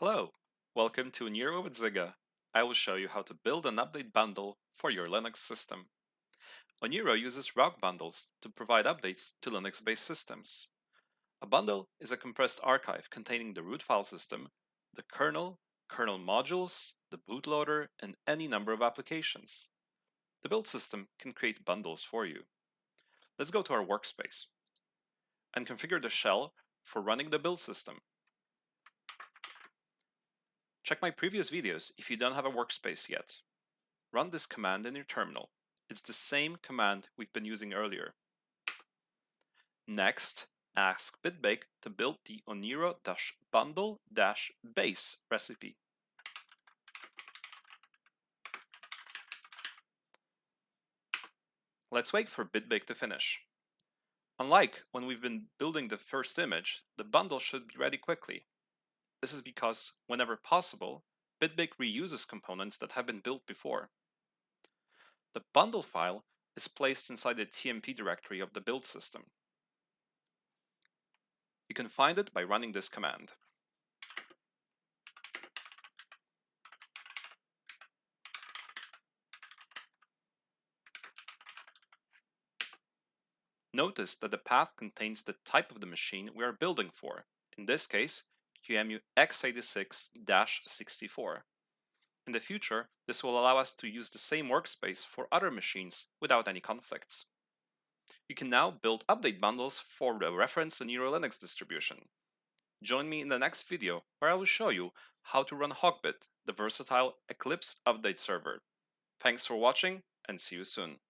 Hello, welcome to oniro-with-zyga. I will show you how to build an update bundle for your Linux system. Oniro uses rock bundles to provide updates to Linux-based systems. A bundle is a compressed archive containing the root file system, the kernel, kernel modules, the bootloader, and any number of applications. The build system can create bundles for you. Let's go to our workspace and configure the shell for running the build system. Check my previous videos if you don't have a workspace yet. Run this command in your terminal. It's the same command we've been using earlier. Next, ask bitbake to build the oniro-bundle-base recipe. Let's wait for bitbake to finish. Unlike when we've been building the first image, the bundle should be ready quickly. This is because, whenever possible, bitbake reuses components that have been built before. The bundle file is placed inside the TMP directory of the build system. You can find it by running this command. Notice that the path contains the type of the machine we are building for, in this case, QEMU x86-64. In the future, this will allow us to use the same workspace for other machines without any conflicts. You can now build update bundles for the reference Oniro Linux distribution. Join me in the next video where I will show you how to run Hogbit, the versatile Eclipse update server. Thanks for watching and see you soon.